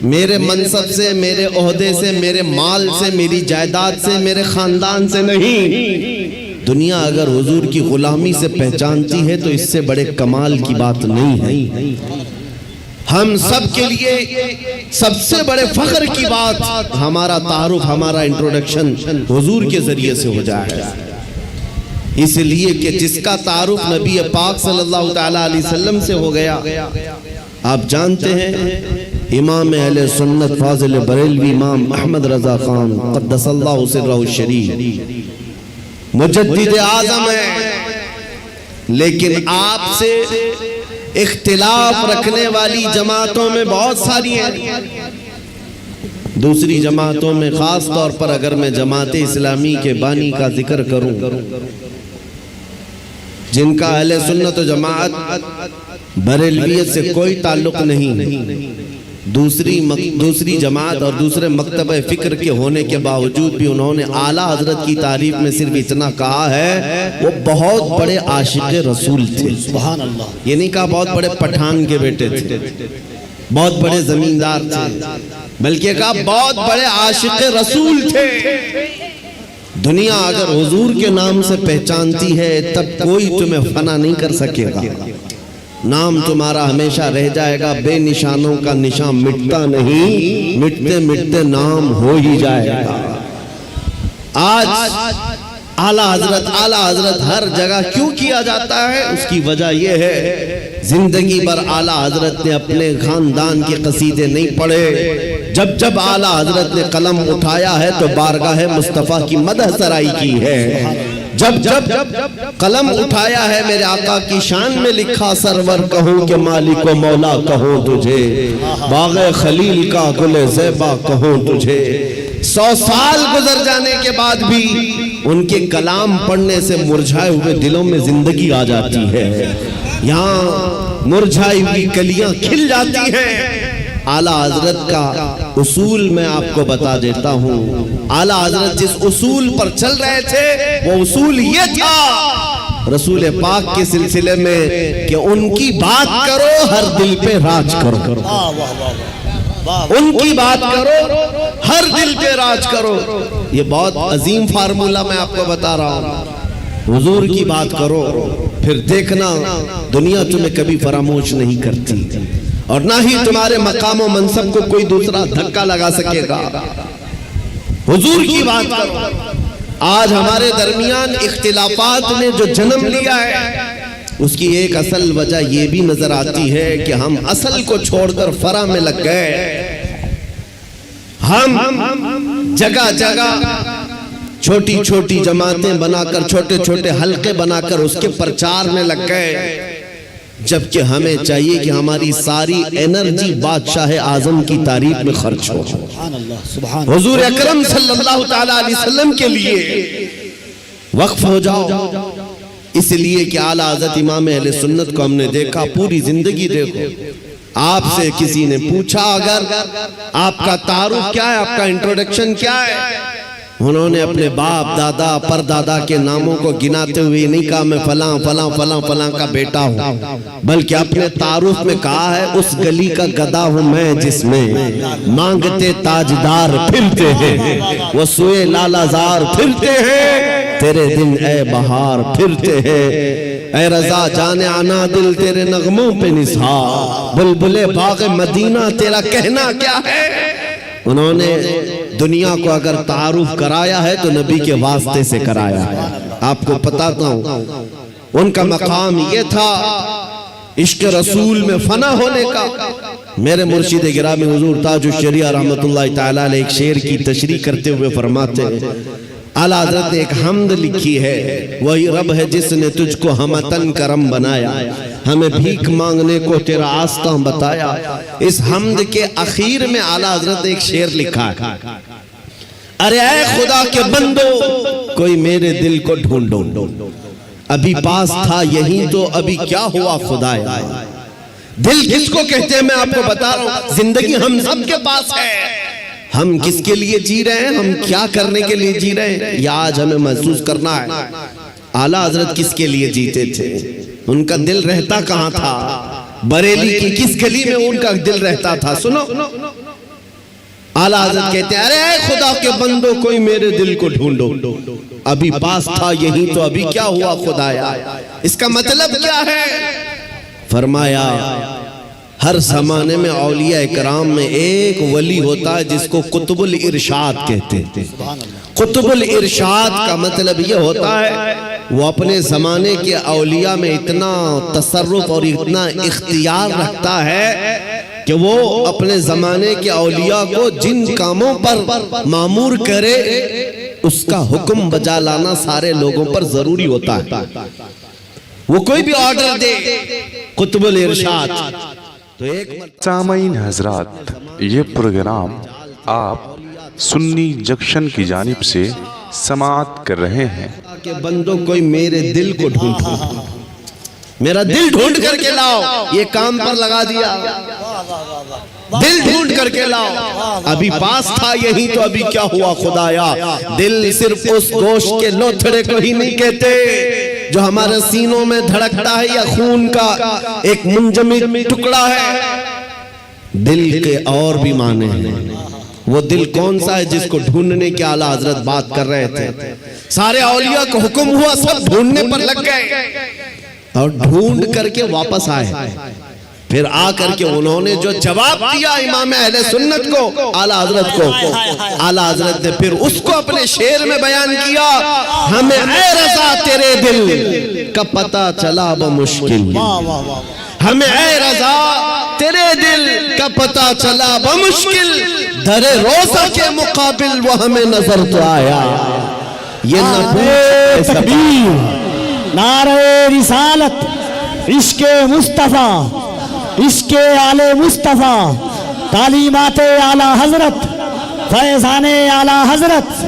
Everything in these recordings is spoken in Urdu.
میرے منصب سے، میرے عہدے سے، میرے مال سے، میری جائیداد سے، میرے خاندان سے نہیں۔ دنیا اگر حضور کی غلامی سے پہچانتی ہے تو اس سے بڑے کمال کی بات نہیں ہے۔ ہم سب کے لیے سب سے بڑے فخر کی بات ہمارا تعارف، ہمارا انٹروڈکشن حضور کے ذریعے سے ہو جائے، اس لیے کہ جس کا تعارف نبی پاک صلی اللہ تعالیٰ علیہ وسلم سے ہو گیا، آپ جانتے ہیں امام اہل سنت فاضل بریلوی امام احمد رضا خان قدس اللہ سرہ الشریف مجدد اعظم ہے، لیکن آپ سے اختلاف رکھنے والی جماعتوں میں بہت ساری ہیں۔ دوسری جماعتوں میں خاص طور پر اگر میں جماعت اسلامی کے بانی کا ذکر کروں، جن کا اہل سنت و جماعت بریلویت سے کوئی تعلق نہیں، دوسری جماعت اور دوسرے مکتبہ فکر کے ہونے کے باوجود بھی انہوں نے اعلیٰ حضرت کی تعریف میں صرف اتنا کہا ہے وہ بہت بڑے عاشق رسول تھے۔ سبحان اللہ۔ یہ نہیں کہا بہت بڑے پٹھان کے بیٹے تھے، بہت بڑے زمیندار تھے، بلکہ کہا بہت بڑے عاشق رسول تھے۔ دنیا اگر حضور کے نام سے پہچانتی ہے تب کوئی تمہیں فنا نہیں کر سکے گا، نام تمہارا ہمیشہ رہ جائے گا، بے نشانوں کا نشان مٹتا نہیں، مٹتے مٹتے نام ہو ہی جائے گا۔ آج اعلیٰ حضرت ہر جگہ کیوں کیا جاتا ہے؟ اس کی وجہ یہ ہے زندگی بھر اعلیٰ حضرت نے اپنے خاندان کے قصیدے نہیں پڑھے، جب اعلیٰ حضرت نے قلم اٹھایا ہے تو بارگاہ مصطفیٰ کی مدح سرائی کی ہے، جب قلم اٹھایا ہے میرے آقا کی شان میں لکھا سرور کہوں کہ مالک و مولا کہوں تجھے، باغ خلیل کا گل زیبا کہوں تجھے۔ 100 سال گزر جانے کے بعد بھی ان کے کلام پڑھنے سے مرجھائے ہوئے دلوں میں زندگی آ جاتی ہے، یہاں مرجھائی ہوئی کلیاں کھل جاتی ہیں۔ اعلیٰ حضرت کا اصول میں آپ کو بتا دیتا ہوں، اعلیٰ حضرت جس اصول پر چل رہے تھے وہ اصول یہ تھا رسول پاک کے سلسلے میں کہ ان کی بات کرو ہر دل پہ راج کرو، ان کی بات کرو ہر دل پہ راج کرو۔ یہ بہت عظیم فارمولہ میں آپ کو بتا رہا ہوں، حضور کی بات کرو پھر دیکھنا دنیا تمہیں کبھی فراموش نہیں کرتی، اور نہ ہی تمہارے مقام و منصب کو کوئی دوسرا دھکا لگا سکے گا۔ حضور کی بات کرو۔ آج ہمارے درمیان اختلافات نے جو جنم لیا ہے اس کی ایک اصل وجہ یہ بھی نظر آتی ہے کہ ہم اصل کو چھوڑ کر فرع میں لگ گئے۔ ہم جگہ جگہ چھوٹی چھوٹی جماعتیں بنا کر، چھوٹے چھوٹے حلقے بنا کر اس کے پرچار میں لگ گئے، جبکہ ہمیں چاہیے کہ ہماری ساری انرجی بادشاہ اعظم کی تعریف میں خرچ ہو، حضور اکرم صلی اللہ تعالیٰ علیہ وسلم کے لیے وقف ہو جاؤ۔ اس لیے کہ اعلیٰ حضرت امام اہل سنت کو ہم نے دیکھا، پوری زندگی دیکھو، آپ سے کسی نے پوچھا اگر آپ کا تعارف کیا ہے، آپ کا انٹروڈکشن کیا ہے، انہوں نے اپنے باپ دادا پردادا کے ناموں کو گناتے ہوئے نہیں کہا میں فلاں فلاں فلاں فلاں کا بیٹا ہوں، بلکہ اپنے تعارف میں کہا ہے اس گلی کا گدھا ہوں میں جس میں مانگتے تاجدار پھرتے ہیں، وہ سوئے لالا زار پھرتے ہیں، تیرے دن اے بہار پھرتے ہیں، اے رضا جان آنا دل تیرے نغموں پہ نثار، بلبلے باغ مدینہ تیرا کہنا کیا ہے۔ انہوں نے دنیا کو اگر تعارف کرایا ہے تو نبی کے واسطے سے کرایا ہے۔ آپ کو بتاتا ہوں ان کا مقام یہ تھا عشق رسول میں فنا ہونے کا۔ میرے مرشد گرامی حضور تاج الشریعہ رحمت اللہ تعالیٰ علیہ ایک شعر کی تشریح کرتے ہوئے فرماتے ہیں، اعلیٰ حضرت نے ایک حمد لکھی ہے، وہی رب ہے جس نے تجھ کو ہمتن کرم بنایا، ہمیں بھیک مانگنے کو تیرا آستاں بتایا۔ اس حمد کے اخیر میں اعلیٰ حضرت نے ایک شعر لکھا ہے، ارے اے خدا کے بندو کوئی میرے دل کو ڈھونڈو، ابھی پاس تھا یہی تو ابھی کیا ہوا خدایا۔ دل کس کو کہتے ہیں میں آپ کو بتا رہا ہوں، زندگی ہم سب کے پاس ہے، ہم کس کے لیے جی رہے ہیں، ہم کیا کرنے کے لیے جی رہے ہیں، یہ آج ہمیں محسوس کرنا ہے۔ اعلیٰ حضرت کس کے لیے جیتے تھے، ان کا دل رہتا کہاں تھا، بریلی کی کس گلی میں ان کا دل رہتا تھا. سنو اعلیٰ حضرت کہتے ہیں ارے اے خدا کے بندوں کوئی میرے دل کو ڈھونڈو. ابھی پاس تھا یہی تو ابھی کیا ہوا خدایا. اس کا مطلب کیا ہے؟ فرمایا ہر زمانے میں اولیاء کرام میں ایک ولی ہوتا ہے جس کو قطب الارشاد کہتے ہیں. قطب الارشاد کا مطلب یہ ہوتا ہے وہ اپنے زمانے کے اولیاء میں اتنا تصرف اور اتنا اختیار رکھتا ہے کہ وہ اپنے زمانے کے اولیاء کو جن کاموں پر مامور کرے اس کا حکم بجا لانا سارے لوگوں پر ضروری ہوتا ہے. وہ کوئی بھی آرڈر دے قطب الارشاد. سامعین حضرات، یہ پروگرام آپ سنی جنکشن کی جانب سے سماعت کر رہے ہیں. کہ بندوں کوئی میرے دل کو ڈھونڈو، میرا دل ڈھونڈ کر کے لاؤ. یہ کام پر لگا دیا، دل ڈھونڈ کر کے لاؤ. ابھی پاس تھا یہی تو ابھی کیا ہوا خدایا. دل صرف اس گوشت کے لوتھڑے کو ہی نہیں کہتے جو ہمارے سینوں میں دھڑکتا ہے یا خون کا ایک منجمد ٹکڑا ہے. دل کے اور بھی معنی ہیں. وہ دل کون سا ہے جس کو ڈھونڈنے کے اعلیٰ حضرت بات کر رہے تھے. سارے اولیاء کو حکم ہوا، سب ڈھونڈنے پر لگ گئے اور ڈھونڈ کر کے واپس آئے. پھر آ کر کے انہوں نے جو جواب دیا امام اہل سنت کو، اعلیٰ حضرت کو، اعلیٰ حضرت نے پھر اس کو اپنے شعر میں بیان کیا. ہمیں اے رضا تیرے دل کا پتہ چلا بمشکل، ہمیں اے رضا تیرے دل کا پتہ چلا بمشکل، در روزہ کے مقابل وہ ہمیں نظر تو آیا. یہ نبوت تکبیر، نعرہ رسالت، عشق مصطفیٰ، عشق آل مصطفیٰ، تعلیمات اعلیٰ حضرت، فیضان اعلیٰ حضرت.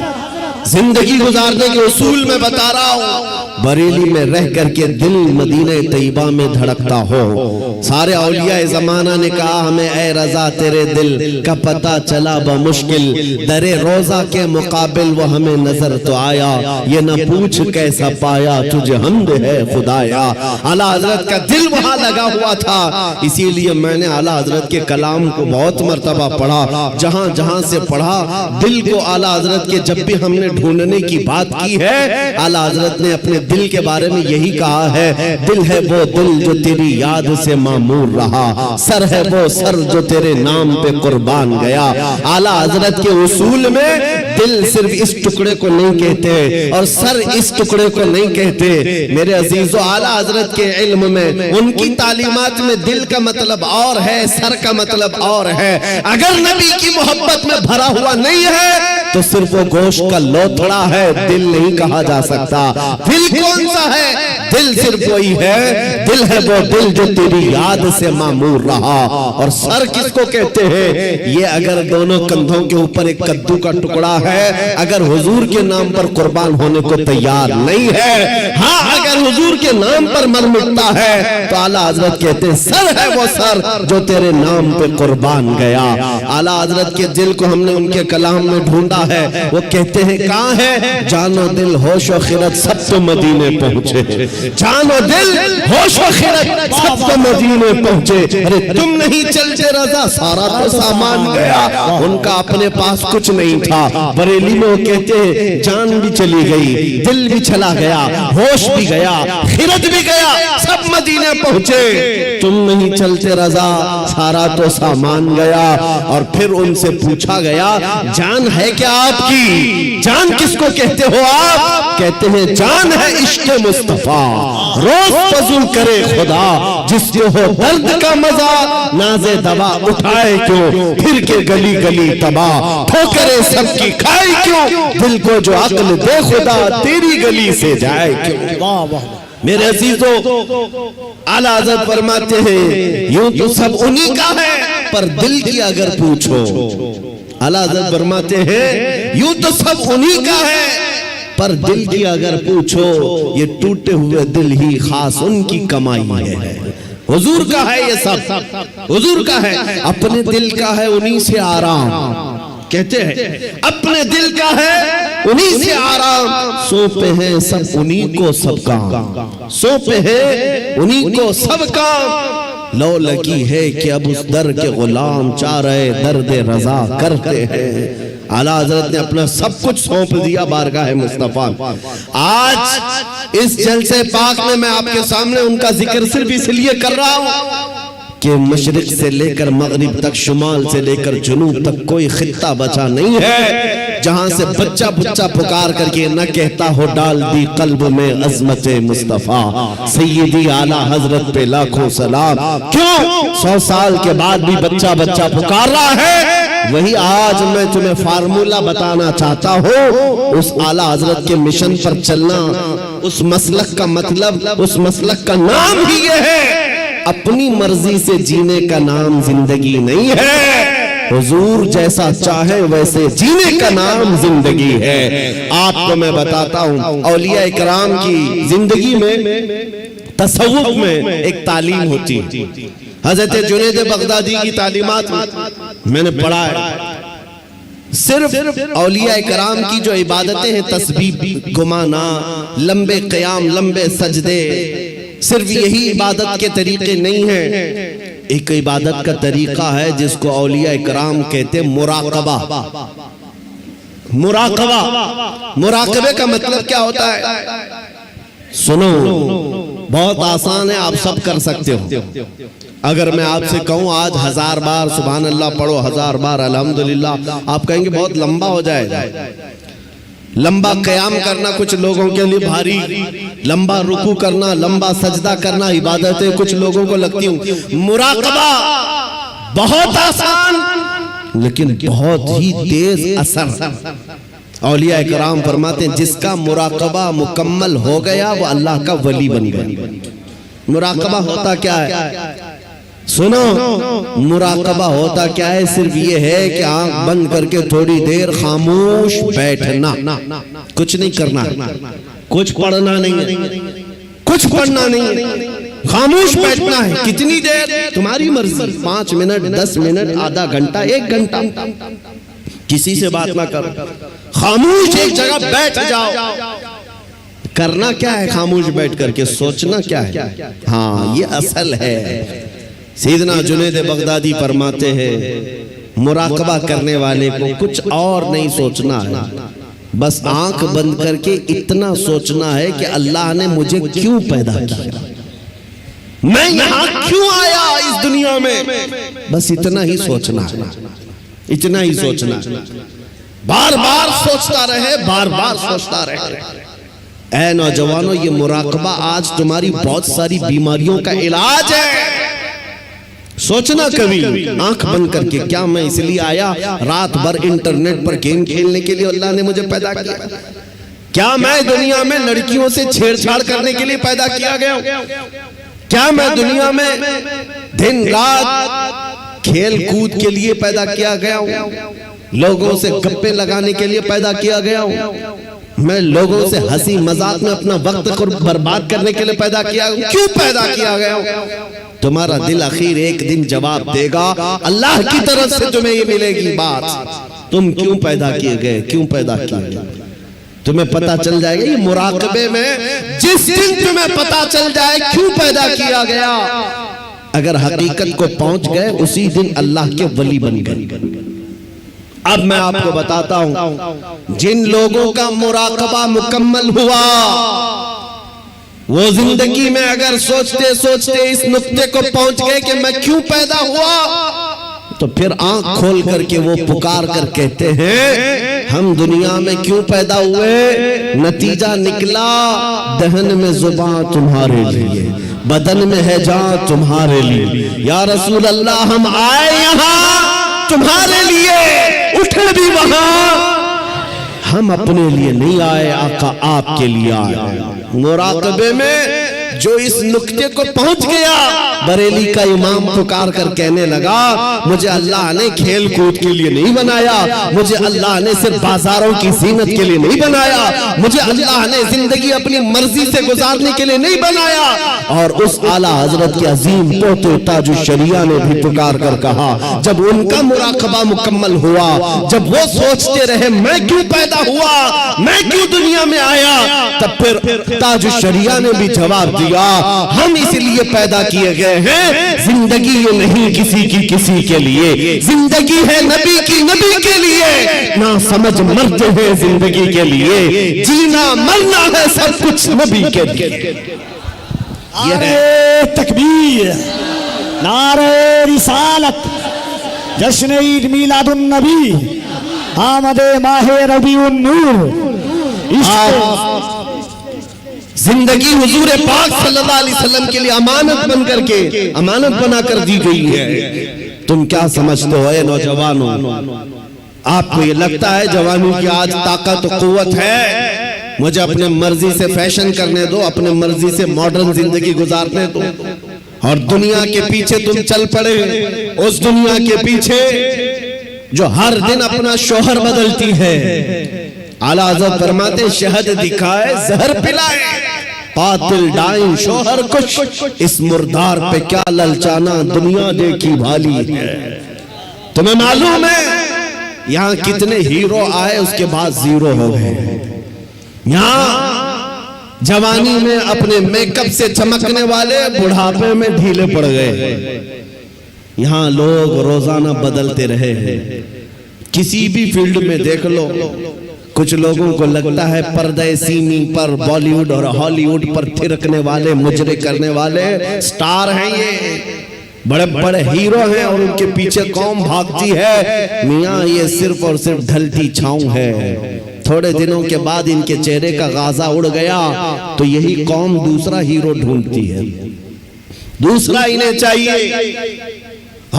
زندگی گزارنے کے اصول میں بتا رہا ہوں. بریلی میں رہ کر کے دل مدینہ طیبہ میں دھڑکتا ہو. سارے اولیاء زمانہ نے کہا ہمیں اے رضا تیرے دل کا پتہ چلا بمشکل، در روزہ کے مقابل وہ ہمیں نظر تو آیا. یہ نہ پوچھ کیسا پایا تجھے حمد ہے خدایا. اعلیٰ حضرت کا دل وہاں لگا ہوا تھا. اسی لیے میں نے اعلیٰ حضرت کے کلام کو بہت مرتبہ پڑھا. جہاں جہاں سے پڑھا دل کو اعلیٰ حضرت کے جب بھی ہم نے ڈھونڈنے کی بات کی ہے اعلیٰ حضرت نے اپنے دل کے بارے میں یہی کہا ہے. دل ہے وہ دل جو تیری یاد سے معمور رہا، سر ہے وہ سر جو تیرے نام پہ قربان گیا. اعلیٰ حضرت کے اصول میں دل صرف اس ٹکڑے کو نہیں کہتے اور سر اس ٹکڑے کو نہیں کہتے. میرے عزیزو، اعلیٰ حضرت کے علم میں ان کی تعلیمات میں دل کا مطلب اور ہے، سر کا مطلب اور ہے. اگر نبی کی محبت میں بھرا ہوا نہیں ہے تو صرف وہ گوشت کا لوتھڑا ہے، دل نہیں کہا جا سکتا. دل کون سا ہے؟ دل صرف وہی ہے، دل ہے وہ دل جو تیری یاد سے معمور رہا. اور سر کس کو کہتے ہیں؟ یہ اگر دونوں کندھوں کے اوپر ایک کدو کا ٹکڑا ہے، اگر حضور کے نام پر قربان ہونے کو تیار نہیں ہے، ہاں اگر حضور کے نام پر مر مٹتا ہے تو اعلیٰ حضرت کہتے ہیں سر ہے وہ سر جو تیرے نام پہ قربان گیا. اعلیٰ حضرت کے دل کو ہم نے ان کے کلام میں ڈھونڈا ہے. وہ کہتے ہیں کہاں ہے؟ جان و دل ہوش و خرد سب تو مدینے پہنچے. جان و دل ہوش و خرد سب تو مدینے پہنچے. ارے تم نہیں چلتے رضا سارا تو سامان گیا. ان کا اپنے پاس کچھ نہیں تھا. بریلی میں وہ کہتے ہیں جان بھی چلی گئی، دل بھی چلا گیا، ہوش بھی گیا، خرد بھی گیا، سب مدینے پہنچے. تم نہیں چلتے رضا سارا تو سامان گیا. اور پھر ان سے پوچھا گیا جان ہے کیا آپ کی؟ جان کس کو کہتے ہو آپ؟ کہتے ہیں جان ہے عشق مصطفیٰ. روز فضل کرے خدا جس کو ہو درد کا مزہ، ناز دوا اٹھائے کیوں پھر کے گلی گلی تباہ، ٹھوکرے سب کی کھائے کیوں دل کو جو عقل دے خدا تیری گلی سے جائے کیوں. میرے عزیزو، اعلیٰ حضرت فرماتے ہیں یوں تو سب انہی کا ہے پر دل کی اگر پوچھو. اعلیٰ حضرت فرماتے ہیں یوں تو سب انہی کا ہے پر دل کی اگر پوچھو یہ ٹوٹے ہوئے دل ہی خاص ان کی کمائی ہے. حضور کا ہے یہ سب، حضور کا ہے. اپنے دل کا ہے انہی سے آرام. کہتے ہیں اپنے دل کا ہے انہی سے آرام. سونپے ہیں سب انہی کو سب کام، سونپے ہیں انہی کو سب کام. لو لگی ہے کہ اب اس در کے غلام چاہ رہے درد رضا کرتے ہیں۔ اعلیٰ حضرت نے اپنا سب کچھ سونپ دیا بارگاہ مصطفیٰ۔ آج اس جلسے پاک میں میں آپ کے سامنے ان کا ذکر صرف اس لیے کر رہا ہوں کہ مشرق سے لے کر مغرب تک، شمال سے لے کر جنوب تک کوئی خطہ بچا نہیں ہے جہاں سے بچہ بچہ پکار کر کے نہ کہتا ہو ڈال دی قلب میں عظمت مصطفیٰ۔ سیدی اعلیٰ حضرت پہ لاکھوں سلام۔ کیوں 100 سال کے بعد بھی بچہ بچہ پکار رہا ہے؟ وہی آج میں تمہیں فارمولہ بتانا چاہتا ہوں۔ اس اعلیٰ حضرت کے مشن پر چلنا، اس مسلک کا مطلب، اس مسلک کا نام ہی یہ ہے، اپنی مرضی سے جینے کا نام زندگی نہیں ہے، حضور جیسا چاہے ویسے جینے کا نام زندگی ہے۔ آپ کو میں بتاتا ہوں اولیاء کرام کی زندگی میں، تصوف میں ایک تعلیم ہوتی ہے۔ حضرت جنید بغدادی کی تعلیمات میں نے پڑھا ہے، صرف اولیاء کرام کی جو عبادتیں ہیں، تسبیح گمانا، لمبے قیام، لمبے سجدے، صرف یہی عبادت کے طریقے نہیں ہیں۔ ایک عبادت کا طریقہ ہے جس کو اولیاء کرام کہتے ہیں مراقبہ۔ مراقبے کا مطلب کیا ہوتا ہے؟ سنو، بہت آسان ہے، آپ سب کر سکتے ہو۔ اگر میں آپ سے کہوں آج 1000 بار سبحان اللہ پڑھو، 1000 بار الحمدللہ، آپ کہیں گے بہت لمبا ہو جائے گا۔ لمبا قیام کرنا کچھ لوگوں کے لیے بھاری، لمبا رکوع کرنا، لمبا سجدہ کرنا عبادتیں کچھ لوگوں کو لگتی ہوں۔ مراقبہ بہت آسان لیکن بہت ہی تیز اثر۔ اولیاء کرام فرماتے ہیں جس کا مراقبہ مکمل ہو گیا وہ اللہ کا ولی بن گیا۔ مراقبہ ہوتا کیا ہے؟ سنو، مراقبہ ہوتا کیا ہے؟ صرف یہ ہے کہ آنکھ بند کر کے تھوڑی دیر خاموش بیٹھنا، کچھ نہیں کرنا، کچھ پڑھنا نہیں، کچھ پڑھنا نہیں، خاموش بیٹھنا ہے۔ کتنی دیر؟ تمہاری مرضی، 5 منٹ، 10 منٹ، آدھا گھنٹہ، 1 گھنٹہ، کسی سے بات نہ کرو، خاموش ایک جگہ بیٹھ جاؤ۔ کرنا کیا ہے خاموش بیٹھ کر کے؟ سوچنا کیا ہے؟ ہاں، یہ اصل ہے۔ سیدنا جنید بغدادی فرماتے ہیں مراقبہ کرنے والے کو کچھ اور نہیں سوچنا ہے، بس آنکھ بند کر کے اتنا سوچنا ہے کہ اللہ نے مجھے کیوں پیدا کیا، میں یہاں کیوں آیا اس دنیا میں، بس اتنا ہی سوچنا ہے، اتنا ہی سوچنا ہے۔ بار بار سوچتا رہے، بار بار سوچتا رہے۔ اے نوجوانوں، یہ مراقبہ آج تمہاری بہت ساری بیماریوں کا علاج ہے۔ سوچنا کبھی آنکھ بند کر کے، کیا میں اس لیے آیا رات بھر انٹرنیٹ پر گیم کھیلنے کے لیے اللہ نے مجھے پیدا کیا؟ کیا میں دنیا میں لڑکیوں سے چھیڑ چھاڑ کرنے کے لیے پیدا کیا گیا ہوں؟ کیا میں دنیا میں دن رات کھیل کود کے لیے پیدا کیا گیا ہوں؟ لوگوں سے گپے لگانے کے لیے پیدا کیا گیا ہوں؟ میں لوگوں سے ہنسی مذاق میں اپنا وقت کو برباد کرنے کے لیے پیدا کیا ہوں؟ کیوں پیدا کیا گیا ہوں؟ تمہارا دل آخر ایک دن جواب دے گا، اللہ کی طرف سے تمہیں یہ ملے گی بات، تم کیوں پیدا کیے گئے، کیوں پیدا کیے گئے، تمہیں پتا چل جائے گا۔ یہ مراقبے میں جس دن تمہیں پتا چل جائے کیوں پیدا کیا گیا، اگر حقیقت کو پہنچ گئے اسی دن اللہ کے ولی بن گئے۔ اب میں آپ کو بتاتا ہوں جن لوگوں کا مراقبہ مکمل ہوا، وہ زندگی میں اگر سوچتے سوچتے اس نقطے کو پہنچ گئے کہ میں کیوں پیدا ہوا، تو پھر آنکھ کھول کر کے وہ پکار کر کہتے ہیں ہم دنیا میں کیوں پیدا ہوئے؟ نتیجہ نکلا دہن میں زباں تمہارے لیے، بدن میں ہے جان تمہارے لیے۔ یا رسول اللہ ہم آئے یہاں تمہارے لیے، اٹھے بھی وہاں، ہم اپنے لیے نہیں آئے، آقا آپ کے لیے آئے۔ مراقبے میں جو اس نقطے کو پہنچ گیا، بریلی کا امام پکار کر کہنے لگا مجھے اللہ نے کھیل کود کے لیے نہیں بنایا، مجھے اللہ نے صرف بازاروں کی زینت کے لیے نہیں بنایا، مجھے اللہ نے زندگی اپنی مرضی سے گزارنے کے لیے نہیں بنایا۔ اور اس اعلیٰ حضرت کے عظیم پوتے تاج الشریعہ نے بھی پکار کر کہا، جب ان کا مراقبہ مکمل ہوا، جب وہ سوچتے رہے میں کیوں پیدا ہوا، میں کیوں دنیا میں آیا، تب پھر تاج الشریعہ نے بھی جواب دیا. ہم اس لیے پیدا کیے گئے ہیں. زندگی یہ نہیں کسی کی کسی کے لیے, زندگی ہے نبی کی نبی کے لیے. نہ سمجھ مرتے ہیں زندگی کے لیے, جینا مرنا ہے سب کچھ نبی کے لیے. نعرہ تکبیر, نعرہ رسالت, جشن عید میلاد النبی, آمد ماہ ربیع النور. زندگی حضور پاک صلی اللہ علیہ وسلم کے لیے امانت بن کر کے امانت بنا کر دی گئی ہے. تم کیا سمجھتے ہو اے نوجوانوں؟ آپ کو یہ لگتا ہے جوانی کی آج طاقت و قوت ہے, مجھے اپنے مرضی سے فیشن کرنے دو, اپنے مرضی سے ماڈرن زندگی گزارنے دو, اور دنیا کے پیچھے تم چل پڑے, اس دنیا کے پیچھے جو ہر دن اپنا شوہر بدلتی ہے. اعلیٰ حضرت فرماتے شہد دکھائے زہر پلائے, قاتل ڈائیں شوہر کچھ, اس مردار پہ کیا للچانا دنیا دیکھی بھالی ہے. تمہیں معلوم ہے یہاں کتنے ہیرو آئے اس کے بعد زیرو ہو گئے. یہاں جوانی میں اپنے میک اپ سے چمکنے والے بڑھاپے میں ڈھیلے پڑ گئے. یہاں لوگ روزانہ بدلتے رہے ہیں. کسی بھی فیلڈ میں دیکھ لو, کچھ لوگوں کو لگتا ہے پردہ سیمی پر بالی ووڈ اور ہالی ووڈ پر تھرکنے والے مجرے کرنے والے سٹار ہیں, یہ بڑے بڑے ہیرو ہیں اور ان کے پیچھے قوم بھاگتی ہے. میاں یہ صرف اور صرف ڈھلتی چھاؤں ہے. تھوڑے دنوں کے بعد ان کے چہرے کا غازہ اڑ گیا تو یہی قوم دوسرا ہیرو ڈھونڈتی ہے, دوسرا انہیں چاہیے.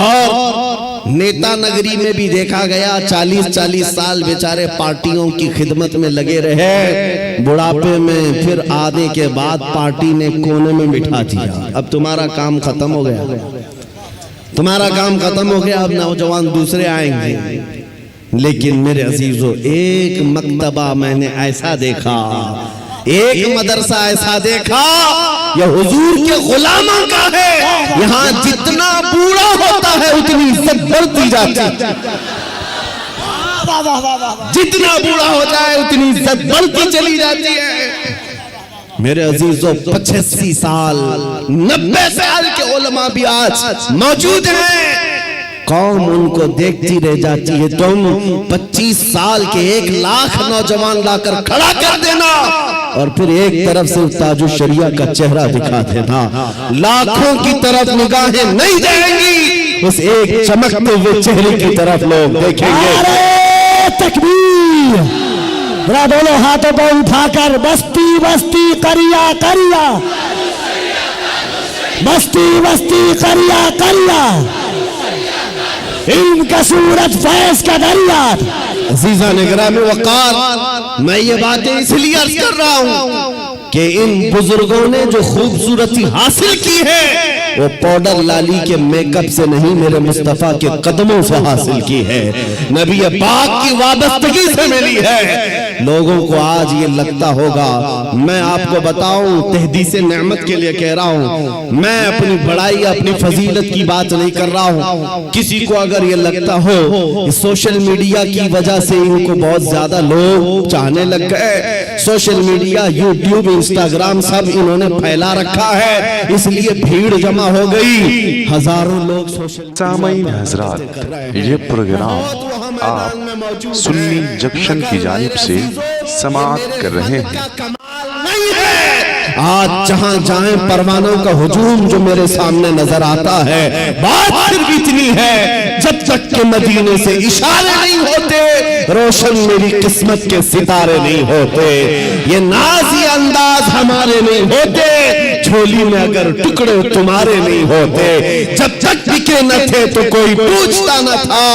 اور نیتا نگری میں بھی دیکھا گیا 40 سال بیچارے پارٹیوں کی خدمت میں لگے رہے, بڑھاپے میں پھر آنے کے بعد پارٹی نے کونے میں بٹھا دیا. اب تمہارا کام ختم ہو گیا, تمہارا کام ختم ہو گیا, اب نوجوان دوسرے آئیں گے. لیکن میرے عزیزو, ایک مکتبہ میں نے ایسا دیکھا, ایک مدرسہ ایسا دیکھا, یہ حضور کے غلاموں کا ہے. یہاں جتنا بوڑھا ہوتا ہے اتنی عزت بڑھتی جاتی ہے, جتنا بوڑھا ہو جائے اتنی عزت بڑھتی چلی جاتی ہے. میرے عزیزو 85 سال 90 سال کے علماء بھی آج موجود ہیں, قوم ان کو دیکھتی رہ جاتی ہے. تم 25 سال کے 1 لاکھ نوجوان لا کر کھڑا کر دینا اور پھر ایک طرف سے تاج الشریعہ کا چہرہ دکھا دینا, لاکھوں کی طرف نگاہیں نہیں جائیں گی, اس ایک چمکتے ہوئے چہرے کی طرف لوگ دیکھیں گے. نعرہ تکبیر, ذرا دونوں ہاتھوں کو اٹھا کر بستی بستی کریا کریا, بستی بستی کریا کریا, علم کا صورت فیض کا دریا. عزیزان اکرام وقار, میں یہ باتیں اس لیے عرض کر رہا ہوں کہ ان بزرگوں نے جو خوبصورتی حاصل کی ہے وہ پاؤڈر لالی کے میک اپ سے نہیں, میرے مصطفیٰ کے قدموں سے حاصل کی ہے, نبی پاک کی وابستگی سے ملی ہے. لوگوں کو آج یہ لگتا ہوگا, میں آپ کو بتاؤں تحدیث نعمت کے لیے کہہ رہا ہوں, میں اپنی بڑائی اپنی فضیلت کی بات نہیں کر رہا ہوں. کسی کو اگر یہ لگتا ہو سوشل میڈیا کی وجہ سے ان کو بہت زیادہ لوگ چاہنے لگ گئے, سوشل میڈیا یوٹیوب انسٹاگرام سب انہوں نے پھیلا رکھا ہے, اس لیے بھیڑ جمع ہو گئی, ہزاروں لوگ سوشل. سامعین حضرات, یہ پروگرام آپ سنی جنکشن کی جانب سے سماعت کر رہے ہیں. آج جہاں جائیں پروانوں کا ہجوم جو میرے سامنے نظر آتا ہے, بات صرف اتنی ہے جب تک کہ مدینے سے اشارے نہیں ہوتے روشن میری قسمت کے ستارے نہیں ہوتے. یہ نازی انداز ہمارے نہیں ہوتے, جھولی میں اگر ٹکڑے تمہارے نہیں ہوتے. جب تک بکے نہ تھے تو کوئی پوچھتا نہ تھا,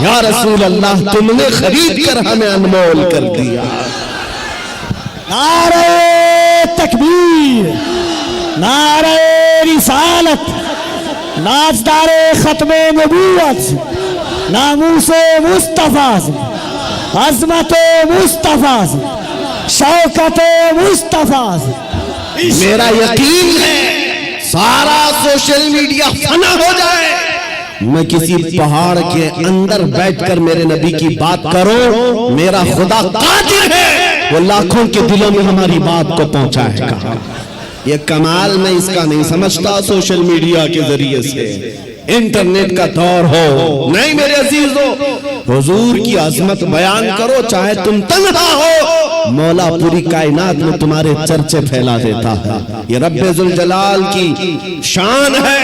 یا رسول اللہ تم نے خرید کر ہمیں انمول کر دیا. نعرہ تکبیر, نعرہ رسالت, ناچدار ختم نبوت, ناموس مصطفیٰ, عظمت مصطفیٰ, شوکت مصطفیٰ. میرا یقین ہے سارا سوشل میڈیا فنا ہو جائے, میں کسی پہاڑ کے اندر بیٹھ کر میرے نبی کی بات کروں, میرا خدا قادر ہے وہ لاکھوں کے دلوں میں ہماری بات کو پہنچائے گا. یہ کمال میں اس کا نہیں سمجھتا سوشل میڈیا کے ذریعے سے انٹرنیٹ کا دور ہو، نہیں میرے عزیزو، حضور کی عظمت بیان کرو چاہے تم تنہا ہو، مولا پوری کائنات میں تمہارے چرچے پھیلا دیتا ہے۔ یہ رب ذوالجلال کی شان ہے۔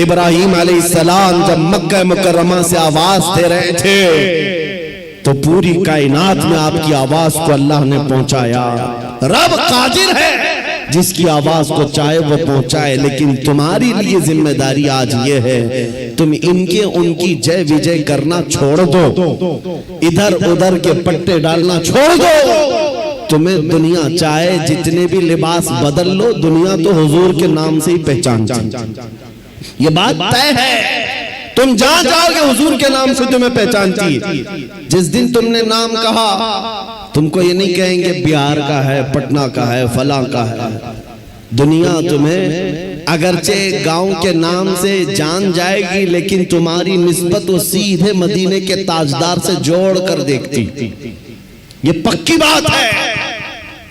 ابراہیم علیہ السلام جب مکہ مکرمہ سے آواز دے رہے تھے تو پوری کائنات میں آپ کی آواز کو اللہ نے پہنچایا۔ رب قادر ہے جس کی آواز کو چاہے وہ پہنچائے، لیکن تمہاری لیے ذمہ داری آج یہ ہے تم ان کی جے وجے کرنا چھوڑ دو، ادھر ادھر کے پٹے ڈالنا چھوڑ دو۔ تمہیں دنیا چاہے جتنے بھی لباس بدل لو، دنیا تو حضور کے نام سے ہی پہچانتی، یہ بات طے ہے۔ تم جہاں جاؤ گے حضور کے نام سے تمہیں پہچانتی ہے۔ جس دن تم نے نام کہا تم کو یہ نہیں کہیں گے بہار کا ہے، پٹنہ کا ہے، فلاں کا ہے۔ دنیا تمہیں اگرچہ گاؤں کے نام سے جان جائے گی، لیکن تمہاری نسبت وہ سیدھے مدینے کے تاجدار سے جوڑ کر دیکھتی، یہ پکی بات ہے۔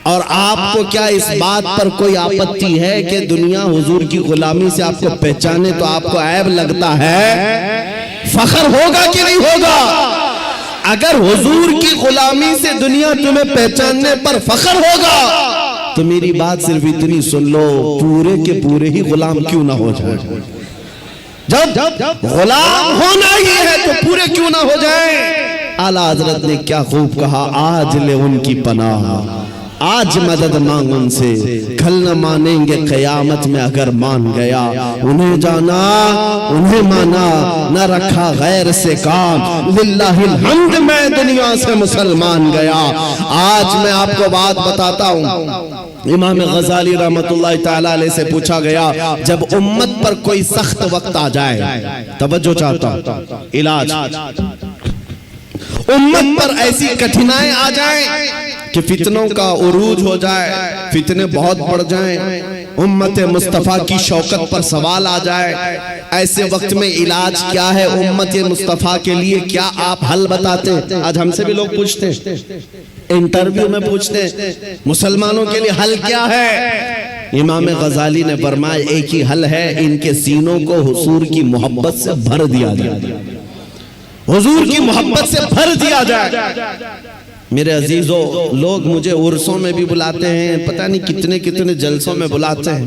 اور آپ کو کیا اس بات پر کوئی آپتی ہے کہ دنیا حضور کی غلامی سے آپ کو پہچانے تو آپ کو عیب لگتا ہے؟ فخر ہوگا کہ نہیں ہوگا؟ اگر حضور کی غلامی سے دنیا تمہیں پہچاننے پر فخر ہوگا تو میری بات صرف اتنی سن لو، پورے کے پورے ہی غلام کیوں نہ ہو جائے۔ جب غلام ہونا ہی ہے تو پورے کیوں نہ ہو جائیں۔ اعلیٰ حضرت نے کیا خوب کہا، آج لے ان کی پناہ، آج مدد مانگ ان سے، کل نہ مانیں گے قیامت میں اگر مان گیا۔ انہیں جانا انہیں مانا، نہ رکھا غیر سے کام، للہ الحمد میں دنیا سے مسلمان گیا۔ آج میں آپ کو بات بتاتا ہوں، امام غزالی رحمت اللہ تعالیٰ علیہ سے پوچھا گیا جب امت پر کوئی سخت وقت آ جائے، توجہ چاہتا ہوں، علاج، امت پر ایسی کٹھنائیں آ جائیں کہ فتنوں کا عروج ہو جائے، فتنے بہت بڑھ جائیں، امت مصطفیٰ کی شوکت پر سوال آ جائے، ایسے وقت میں علاج کیا ہے امت مصطفیٰ کے لیے؟ کیا آپ حل بتاتے ہیں؟ آج ہم سے بھی لوگ پوچھتے ہیں، انٹرویو میں پوچھتے ہیں مسلمانوں کے لیے حل کیا ہے؟ امام غزالی نے فرمایا ایک ہی حل ہے، ان کے سینوں کو حضور کی محبت سے بھر دیا جائے، حضور کی محبت سے بھر دیا جائے۔ میرے عزیزو، لوگ مجھے عرسوں میں بھی بلاتے ہیں، پتہ نہیں کتنے کتنے جلسوں میں بلاتے ہیں،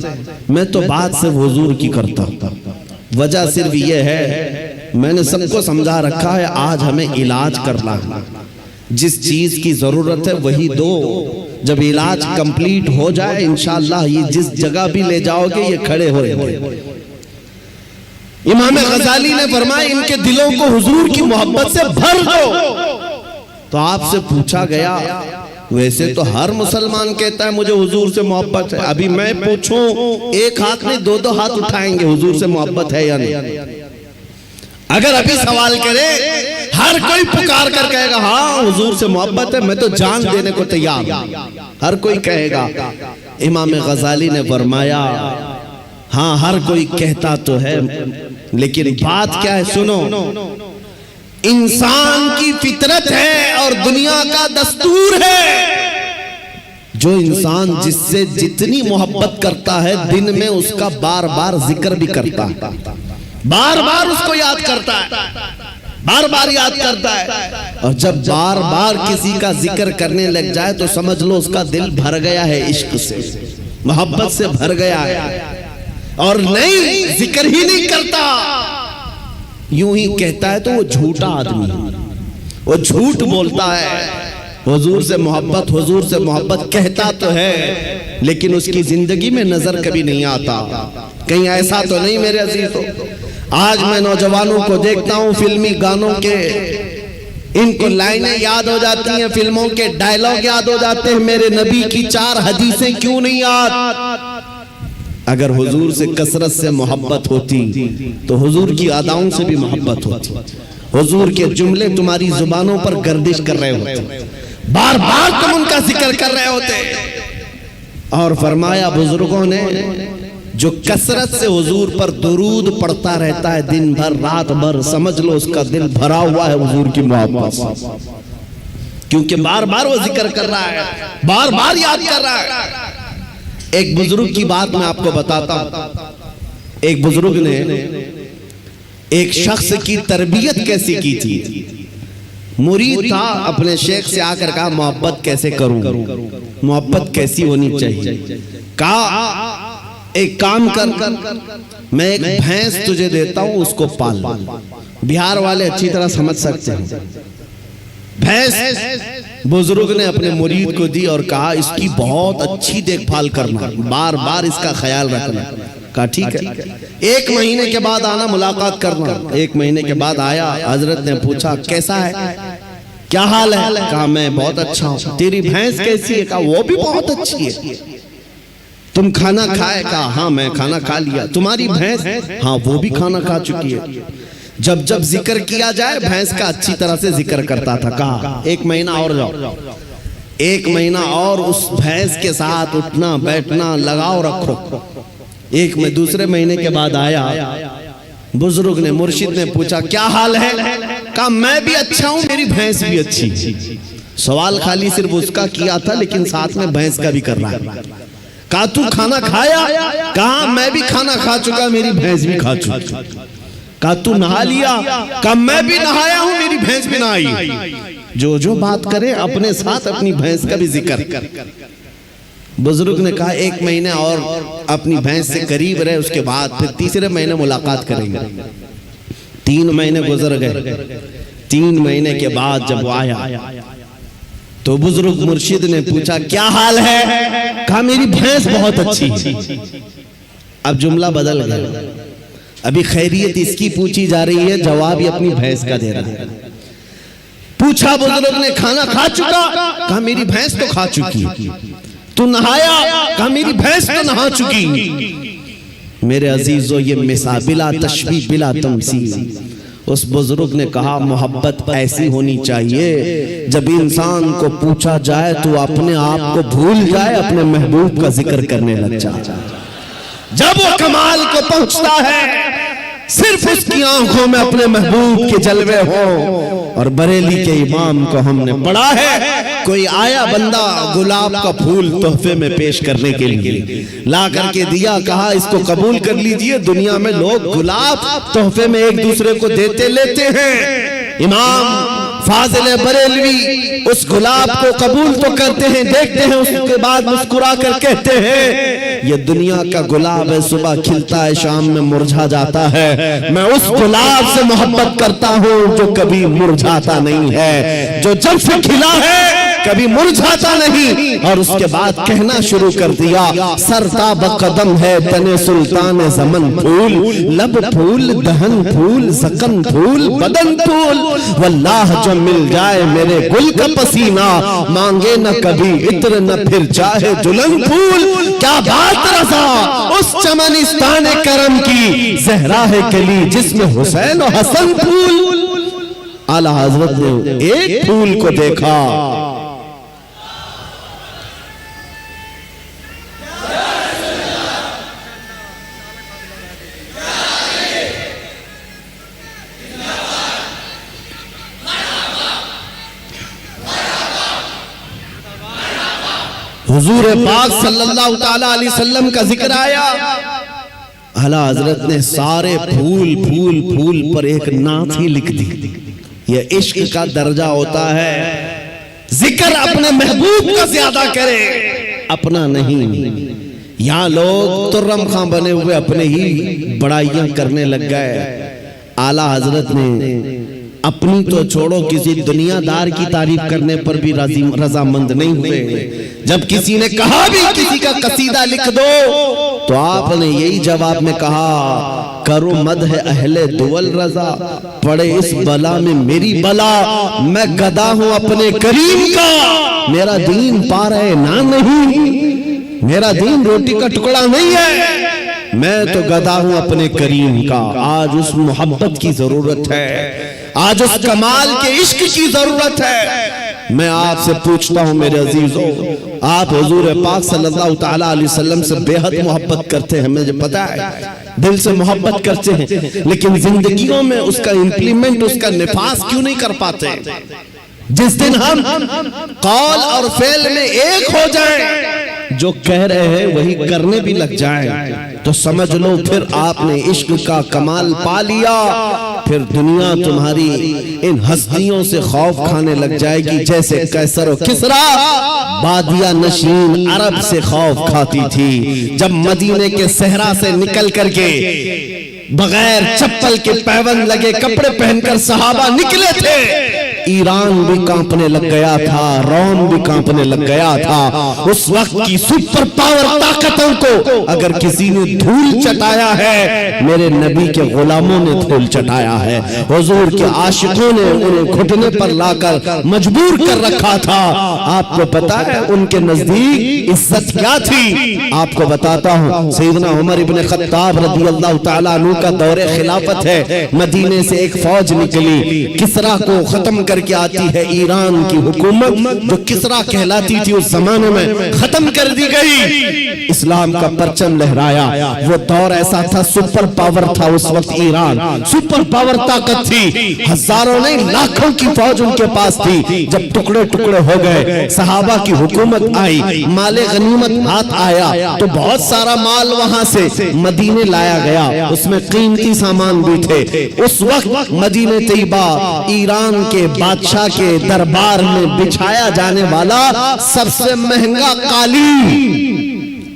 میں تو بات صرف حضور کی کرتا ہوں۔ وجہ صرف یہ ہے، میں نے سب کو سمجھا رکھا ہے آج ہمیں علاج کرنا ہے، جس چیز کی ضرورت ہے وہی دو، جب علاج کمپلیٹ ہو جائے انشاءاللہ یہ جس جگہ بھی لے جاؤ گے یہ کھڑے ہوئے گے۔ امام غزالی نے فرمایا ان کے دلوں کو حضور کی محبت سے بھر دو۔ تو آپ سے پوچھا گیا، ویسے تو ہر مسلمان کہتا ہے مجھے حضور سے محبت ہے، ابھی میں پوچھوں ایک ہاتھ نہیں دو ہاتھ اٹھائیں گے حضور سے محبت ہے یا نہیں؟ اگر ابھی سوال کرے ہر کوئی پکار کر کہے گا ہاں حضور سے محبت ہے، میں تو جان دینے کو تیار ہوں، ہر کوئی کہے گا۔ امام غزالی نے فرمایا ہاں ہر کوئی کہتا تو ہے، لیکن بات کیا ہے سنو، انسان کی فطرت ہے اور دنیا کا دستور ہے، جو انسان جس سے جتنی محبت کرتا ہے دن میں اس کا بار بار ذکر بھی کرتا ہے، بار بار اس کو یاد کرتا ہے، بار بار یاد کرتا ہے، اور جب بار بار کسی کا ذکر کرنے لگ جائے تو سمجھ لو اس کا دل بھر گیا ہے، عشق سے محبت سے بھر گیا ہے، اور نہیں ذکر ہی نہیں کرتا، یوں ہی کہتا ہے تو وہ جھوٹا آدمی ہے، وہ جھوٹ بولتا ہے۔ حضور سے محبت کہتا تو ہے لیکن اس کی زندگی میں نظر کبھی نہیں آتا۔ کہیں ایسا تو نہیں میرے عزیزو؟ آج میں نوجوانوں کو دیکھتا ہوں فلمی گانوں کے، ان کو لائنیں یاد ہو جاتی ہیں، فلموں کے ڈائلاگ یاد ہو جاتے ہیں، میرے نبی کی 4 حدیثیں کیوں نہیں یاد؟ اگر حضور سے کثرت سے محبت ہوتی تو حضور کی اداؤں سے بھی محبت ہوتی، حضور کے جملے تمہاری زبانوں پر گردش کر رہے ہوتے، بار بار تم ان کا ذکر کر رہے ہوتے۔ اور فرمایا بزرگوں نے جو کثرت سے حضور پر درود پڑھتا رہتا ہے دن بھر رات بھر، سمجھ لو اس کا دل بھرا ہوا ہے حضور کی محبت سے، کیونکہ بار بار وہ ذکر کر رہا ہے، بار بار یاد کر رہا ہے۔ ایک بزرگ کی بات میں آپ کو بتاتا ہوں. ایک بزرگ نے ایک شخص کی تربیت کیسی کی تھی. مرید تھا, اپنے شیخ سے آ کر کہا محبت کیسے کروں, محبت کیسی ہونی چاہیے. کہا ایک کام کر, میں ایک بھینس تجھے دیتا ہوں, اس کو پال. بہار والے اچھی طرح سمجھ سکتے ہیں. بھینس بزرگ نے اپنے مرید کو دی اور کہا اس کی بہت اچھی دیکھ بھال کرنا, بار بار اس کا خیال رکھنا. کہا ٹھیک ہے, 1 مہینے کے بعد آنا, ملاقات کرنا. 1 مہینے کے بعد آیا. حضرت نے پوچھا کیسا ہے, کیا حال ہے؟ کہا میں بہت اچھا ہوں. تیری بھینس کیسی ہے؟ کہا وہ بھی بہت اچھی ہے. تم کھانا کھائے؟ کہا ہاں میں کھانا کھا لیا. تمہاری بھینس؟ ہاں وہ بھی کھانا کھا چکی ہے. جب ذکر کیا جائے بھینس کا اچھی طرح سے ذکر کرتا تھا. کہا 1 مہینہ اور جاؤ, 1 مہینہ اور اس بھینس کے ساتھ اٹھنا بیٹھنا لگاؤ رکھو. دوسرے مہینے کے بعد آیا. بزرگ نے, مرشد نے پوچھا کیا حال ہے؟ کہا میں بھی اچھا ہوں, میری بھینس بھی اچھی. سوال خالی صرف اس کا کیا تھا لیکن ساتھ میں بھینس کا بھی کر رہا ہے. کہا تو کھانا کھایا؟ کہا میں بھی کھانا کھا چکا, میری بھینس بھی کھا چکی. کہا تو نہا لیا؟ کہا میں بھی نہایا ہوں, میری بھینس بھی نہائی. جو بات کرے اپنے ساتھ اپنی بھینس کا بھی ذکر. بزرگ نے کہا 1 مہینے اور اپنی بھینس سے قریب رہے, اس کے بعد پھر تیسرے مہینے ملاقات کریں گے. 3 مہینے گزر گئے. 3 مہینے کے بعد جب وہ آیا تو بزرگ مرشد نے پوچھا کیا حال ہے؟ کہا میری بھینس بہت اچھی. اب جملہ بدل گیا. ابھی خیریت اس کی پوچھی جا رہی ہے, جواب یہ اپنی بھینس کا دے رہا ہے. پوچھا بزرگ نے کھانا کھا چکا؟ کہا میری بھینس تو کھا چکی. تو نہایا؟ کہا میری بھینس تو نہا چکی. میرے عزیزو یہ مثال بلا تشبیہ بلا تمثیل. اس بزرگ نے کہا محبت ایسی ہونی چاہیے جب انسان کو پوچھا جائے تو اپنے آپ کو بھول جائے, اپنے محبوب کا ذکر کرنے لگ جائے. جب وہ کمال کو پہنچتا ہے صرف اس کی آنکھوں میں اپنے محبوب کے جلوے ہوں. اور بریلی کے امام کو ہم نے پڑھا ہے, کوئی آیا بندہ گلاب کا پھول تحفے میں پیش کرنے کے لیے, لا کر کے دیا, کہا اس کو قبول کر لیجئے. دنیا میں لوگ گلاب تحفے میں ایک دوسرے کو دیتے لیتے ہیں. امام فاضل بریلوی اس گلاب کو قبول تو کرتے ہیں, دیکھتے ہیں, اس کے بعد مسکرا کر کہتے ہیں یہ دنیا کا گلاب ہے, صبح کھلتا ہے شام میں مرجھا جاتا ہے. میں اس گلاب سے محبت کرتا ہوں جو کبھی مرجھاتا نہیں ہے, جو جب سے کھلا ہے کبھی مرجھاتا نہیں. اور اس کے بعد کہنا شروع کر دیا سرتاب قدم ہے تن سلطان زمن پھول, لب پھول دہن پھول زکن پھول بدن پھول. واللہ جو مل جائے میرے گل کا پسینہ, مانگے نہ کبھی عطر نہ پھر چاہے جلن پھول. کیا بات رضا اس چمنستان کرم کی, زہرا ہے کلی جس میں حسین و حسن پھول. اعلیٰ حضرت نے ایک پھول کو دیکھا, حضور پاک صلی اللہ تعالیٰ علیہ وسلم کا ذکر آیا. اعلیٰ حضرت نے سارے پھول پر ایک نعت ہی لکھ دی. یہ عشق کا درجہ ہوتا ہے, ذکر اپنے محبوب کا زیادہ کرے, اپنا نہیں. یہاں لوگ ترم خاں بنے ہوئے اپنے ہی بڑائیاں کرنے لگ گئے. اعلیٰ حضرت نے اپنی تو چھوڑو کسی دنیا دار کی تعریف کرنے پر بھی رضامند نہیں ہوئے. جب کسی نے کہا بھی کسی کا قصیدہ لکھ دو تو آپ نے یہی جواب میں کہا کرو مدح اہل دول رضا, پڑے اس بلا میں میری بلا. میں گدا ہوں اپنے کریم کا, میرا دین پارے نہ نہیں, میرا دین روٹی کا ٹکڑا نہیں ہے, میں تو گدا ہوں اپنے کریم کا. آج اس محبت کی ضرورت ہے, آج اس کمال کے عشق کی ضرورت ہے. میں آپ سے پوچھتا ہوں میرے عزیزو, آپ حضور پاک صلی اللہ تعالیٰ علیہ وسلم سے بے حد محبت کرتے ہیں, مجھے پتا ہے, دل سے محبت کرتے ہیں, لیکن زندگیوں میں اس کا امپلیمنٹ, اس کا نفاذ کیوں نہیں کر پاتے؟ جس دن ہم قول اور فعل میں ایک ہو جائیں جو کہہ رہے ہیں وہی کرنے بھی لگ جائیں تو سمجھ لو پھر آپ نے عشق کا کمال پا لیا. پھر دنیا تمہاری ان ہستیوں سے خوف کھانے لگ جائے گی جیسے قیصر و کسریٰ بادیہ نشین عرب سے خوف کھاتی تھی. جب مدینے کے صحرا سے نکل کر کے بغیر چپل کے پیوند لگے کپڑے پہن کر صحابہ نکلے تھے, ایران بھی کانپنے لگ گیا تھا, روم بھی کانپنے لگ گیا تھا. اس وقت کی سپر پاور طاقتوں کو اگر کسی نے دھول چٹایا ہے, میرے نبی کے غلاموں نے دھول چٹایا ہے. حضور کے عاشقوں نے انہیں گھٹنے پر لا کر مجبور کر رکھا تھا. آپ کو پتا ہے ان کے نزدیک عزت کیا تھی؟ آپ کو بتاتا ہوں. سیدنا عمر ابن خطاب رضی اللہ تعالیٰ عنہ کا دور خلافت ہے. مدینے سے ایک فوج نکلی, کسریٰ کو ختم کر کے آتی ہے. ایران کی حکومت جو کسریٰ کہلاتی تھی اس زمانے میں ختم کر دی گئی. اسلام کا پرچم لہرایا. وہ دور ایسا تھا, سپر پاور تھا اس وقت ایران, سپر پاور طاقت تھی. ہزاروں نہیں لاکھوں کی فوج ان کے پاس تھی. جب ٹکڑے ٹکڑے ہو گئے, صحابہ کی حکومت آئی, مال غنیمت ہاتھ آیا تو بہت سارا مال وہاں سے مدینے لایا گیا. اس میں قیمتی سامان بھی تھے. اس وقت مدینہ طیبہ ایران کے بادشاہ کے دربار میں بچھایا جانے والا سب سے مہنگا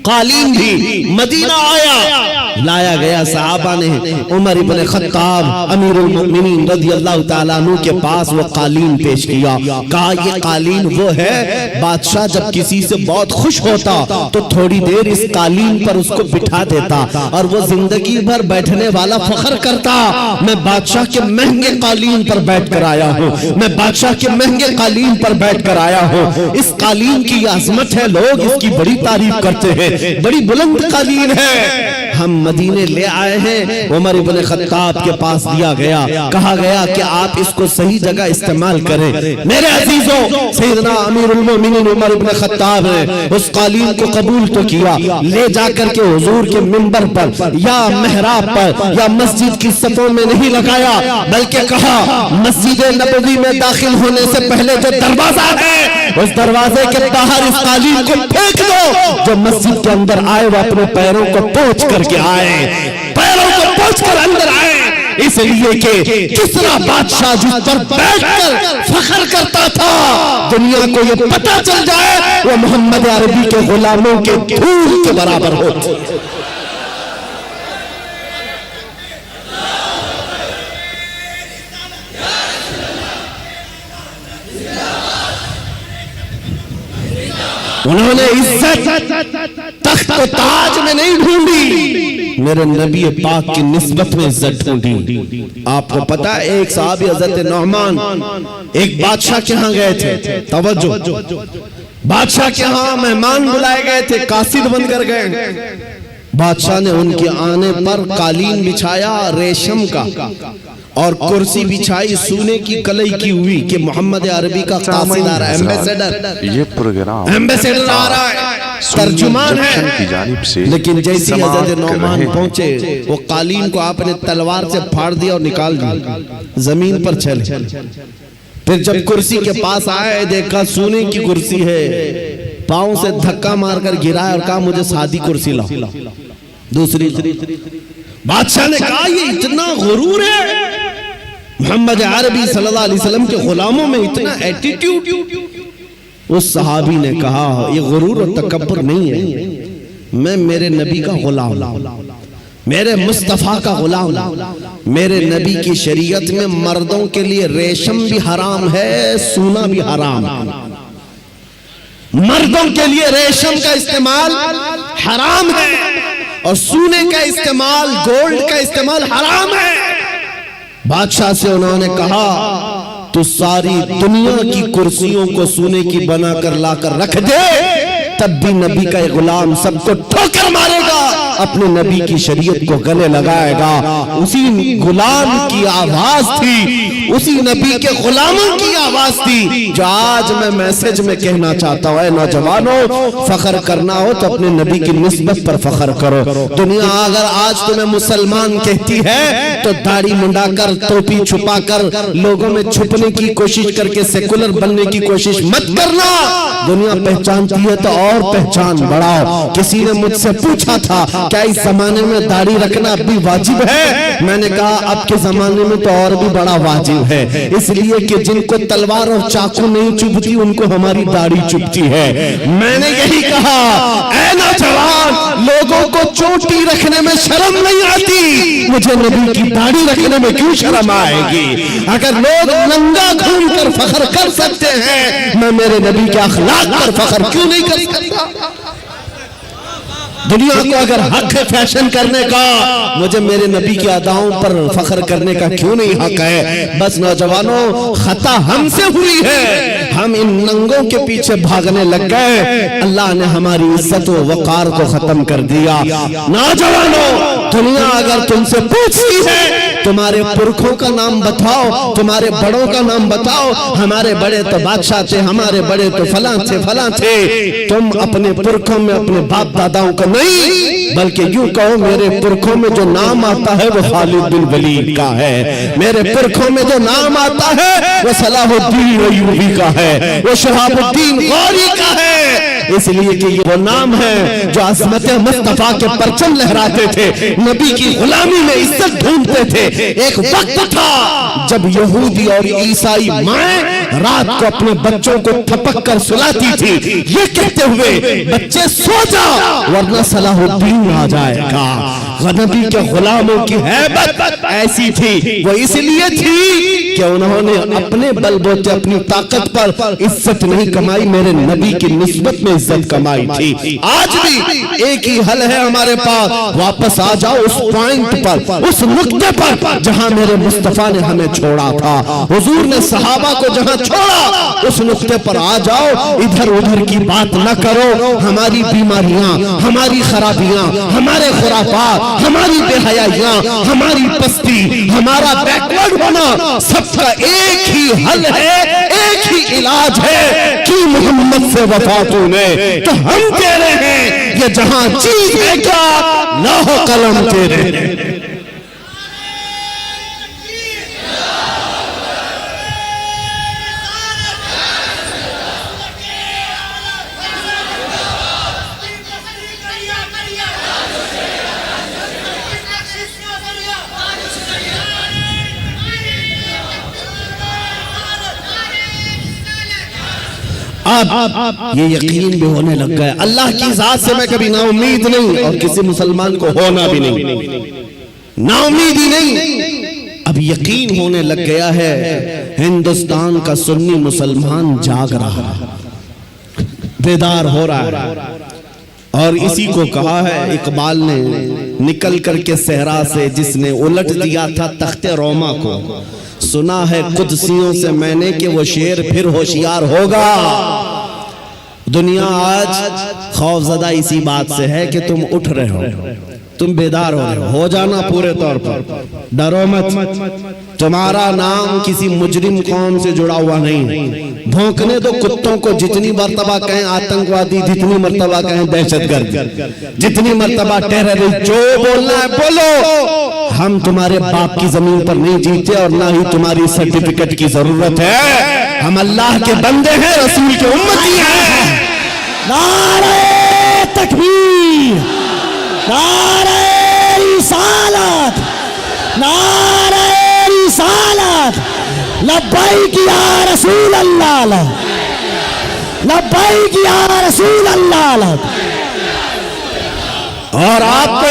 قالین بھی مدینہ آیا, لایا گیا. صحابہ نے عمر ابن خطاب امیر المؤمنین رضی اللہ تعالیٰ عنہ کے پاس وہ قالین پیش کیا. کہا یہ قالین وہ ہے, بادشاہ جب کسی سے بہت خوش ہوتا تو تھوڑی دیر اس قالین پر اس کو بٹھا دیتا اور وہ زندگی بھر بیٹھنے والا فخر کرتا, میں بادشاہ کے مہنگے قالین پر بیٹھ کر آیا ہوں, میں بادشاہ کے مہنگے قالین پر بیٹھ کر آیا ہوں. اس قالین کی یہ عظمت ہے, لوگ اس کی بڑی تعریف کرتے ہیں, بڑی بلند قالین ہے. ہم مدینے لے آئے ہیں. عمر ابن خطاب کے پاس دیا گیا, کہا گیا کہ آپ اس کو صحیح جگہ استعمال کریں. میرے عزیزوں, سیدنا امیر المومنین عمر ابن خطاب نے اس قالین کو قبول تو کیا, لے جا کر کے حضور کے منبر پر یا محراب پر یا مسجد کی صفوں میں نہیں لگایا, بلکہ کہا مسجد نبوی میں داخل ہونے سے پہلے جو دروازہ ہے اس دروازے کے باہر اس قالین کو پھینک دو. جو مسجد کے اندر آئے وہ اپنے پیروں کو پوچھ کر کے آئے, پیروں کو پوچھ کر اندر آئے, اس لیے کہ کسریٰ بادشاہ جس پر بیٹھ کر فخر کرتا تھا, دنیا کو یہ پتہ چل جائے وہ محمد عربی کے غلاموں کے دھول کے برابر ہوتے. انہوں نے عزت تخت و تاج میں نہیں ڈھونڈی, میرے نبی پاک کی نسبت میں عزت ڈھونڈی. آپ کو پتا ہے ایک صحابی حضرت نعمان ایک بادشاہ کے ہاں گئے تھے, توجہ, بادشاہ کے ہاں مہمان بلائے گئے تھے, قاصد بن کر گئے. بادشاہ نے ان کے آنے پر قالین بچھایا ریشم کا اور کرسی بچھائی سونے کی کلئی کی ہوئی کہ محمد عربی کا قاصد آ رہا ہے, ایمبیسیڈر, یہ پروگرام ایمبیسیڈر آ رہا ہے, ترجمان ہے. لیکن جیسی حضرت نعمان پہنچے وہ قالین کو آپ نے تلوار سے پھاڑ دیا اور نکال دیا, زمین پر چلے. پھر جب کرسی کے پاس آئے دیکھا سونے کی کرسی ہے, پاؤں سے دھکا مار کر گرایا اور کہا مجھے سادی کرسی لاؤ, دوسری. بادشاہ نے کہا یہ اتنا غرور ہے, محمد عربی صلی اللہ علیہ وسلم کے غلاموں میں اتنا ایٹیٹیوڈ. اس صحابی نے کہا یہ غرور اور تکبر نہیں ہے, میں میرے نبی کا غلام, میرے مصطفیٰ کا غلام. میرے نبی کی شریعت میں مردوں کے لیے ریشم بھی حرام ہے, سونا بھی حرام. مردوں کے لیے ریشم کا استعمال حرام ہے اور سونے کا استعمال, گولڈ کا استعمال حرام ہے. بادشاہ سے انہوں نے کہا تو ساری دنیا کی کرسیوں کو سونے کی بنا کر لا کر رکھ دے, تب بھی نبی کا غلام سب کو ٹھوکر مارے گا. اپنے نبی کی شریعت کو گلے لگائے گا. اسی غلام کی آواز تھی, اسی نبی کے غلاموں کی آواز تھی جو آج میں میسج میں کہنا چاہتا ہوں. اے نوجوانوں, فخر کرنا ہو تو اپنے نبی کی نسبت پر فخر کرو. دنیا اگر آج تمہیں مسلمان کہتی ہے تو داڑھی منڈا کر, ٹوپی چھپا کر, لوگوں میں چھپنے کی کوشش کر کے سیکولر بننے کی کوشش مت کرنا. دنیا پہچانتی ہے تو اور پہچان بڑھاؤ. کسی نے مجھ سے پوچھا تھا کیا اس زمانے میں داڑھی رکھنا اب بھی واجب ہے؟ میں نے کہا اب کے زمانے میں تو اور بھی بڑا واجب ہے, اس لیے کہ جن کو تلوار اور چاقو نہیں چبھتی ان کو ہماری داڑھی چبھتی ہے. میں نے یہی کہا اے نوجوان, لوگوں کو چوٹی رکھنے میں شرم نہیں آتی, مجھے نبی کی داڑھی رکھنے میں کیوں شرم آئے گی؟ اگر لوگ ننگا گھوم کر فخر کر سکتے ہیں, میں میرے نبی کے اخلاق پر فخر کیوں نہیں کر سکتا؟ دنیا کو اگر حق ہے فیشن کرنے کا, مجھے میرے نبی کی اداؤں پر فخر کرنے کا کیوں نہیں حق ہے؟ بس نوجوانوں, خطا ہم سے ہوئی ہے, ہم ان ننگوں کے پیچھے بھاگنے لگ گئے. اللہ نے ہماری عزت و وقار کو ختم کر دیا. نوجوانوں, دنیا اگر تم سے پوچھتی ہے تمہارے پرکھوں کا نام بتاؤ, تمہارے بڑوں کا نام بتاؤ, ہمارے بڑے تو بادشاہ تھے, ہمارے بڑے تو فلاں تھے فلاں تھے, تم اپنے پرکھوں میں اپنے باپ داداؤں کا نہیں, بلکہ یوں کہو میرے پرکھوں میں جو نام آتا ہے وہ خالد بن ولید کا ہے, میرے پرکھوں میں جو نام آتا ہے وہ صلاح الدین ایوبی کا ہے, وہ شہاب الدین غوری کا ہے. اس لیے کہ یہ وہ نام ہے جو عظمت مصطفیٰ کے پرچم لہراتے تھے, نبی کی غلامی میں عزت ڈھونڈتے تھے. ایک وقت تھا جب یہودی اور عیسائی مائیں رات کو اپنے بچوں کو تھپک کر سلاتی تھی, یہ کہتے ہوئے بچے سو جا ورنہ صلاح الدین آ جائے گا. نبی کے غلاموں کی ہیبت ایسی تھی, وہ اس لیے تھی کہ انہوں نے اپنے بل بوتے اپنی طاقت پر عزت نہیں کمائی, میرے نبی کی نسبت میں عزت کمائی تھی. آج بھی ایک ہی حل ہے ہمارے پاس, واپس آ جاؤ اس پوائنٹ پر, اس نقطے پر جہاں میرے مصطفیٰ نے ہمیں چھوڑا تھا, حضور نے صحابہ کو جہاں چھوڑا اس نقطے پر آ جاؤ. ادھر ادھر کی بات نہ کرو. ہماری بیماریاں, ہماری خرابیاں, ہمارے خرافات, ہماری بے حیائیاں, ہماری پستی, ہمارا بیکورڈ ہونا, سب کا ایک ہی حل ہے, ایک ہی علاج ہے کہ محمد سے وفا تو نے. تو ہم کہہ رہے ہیں یہ جہاں چیز ہے کیا, لوح و قلم تیرے. اب یہ یقین بھی ہونے لگ گیا, اللہ کی ذات سے میں کبھی نا امید نہیں, اور کسی مسلمان کو ہونا بھی نہیں, نا امید ہی نہیں. اب یقین ہونے لگ گیا ہے ہندوستان کا سنی مسلمان جاگ رہا ہے, بیدار ہو رہا ہے. اور اسی کو کہا ہے اقبال نے نکل کر کے صحرا سے, جس نے الٹ دیا تھا تخت روما کو, سنا ہے قدسیوں سے میں نے کہ وہ شیر پھر ہوشیار ہوگا. دنیا آج خوف زدہ اسی بات سے ہے کہ تم اٹھ رہے ہو, تم بیدار ہو رہے ہو جانا پورے طور پر, ڈرو مت. تمہارا نام کسی مجرم قوم سے جڑا ہوا نہیں. بھونکنے دو کتوں کو, جتنی مرتبہ کہیں آتنکوادی, جتنی مرتبہ کہیں دہشت گرد, جتنی مرتبہ ٹیررسٹ, جو بولنا ہے بولو. ہم تمہارے باپ کی زمین پر نہیں جیتے اور نہ ہی تمہاری سرٹیفکیٹ کی ضرورت ہے. ہم اللہ کے بندے ہیں, رسول کے امتی ہیں. نعرہ تکبیر, نعرہ رسالت, نعرہ رسالت, لبیک یا رسول اللہ, لبیک یا رسول اللہ. اور آپ کو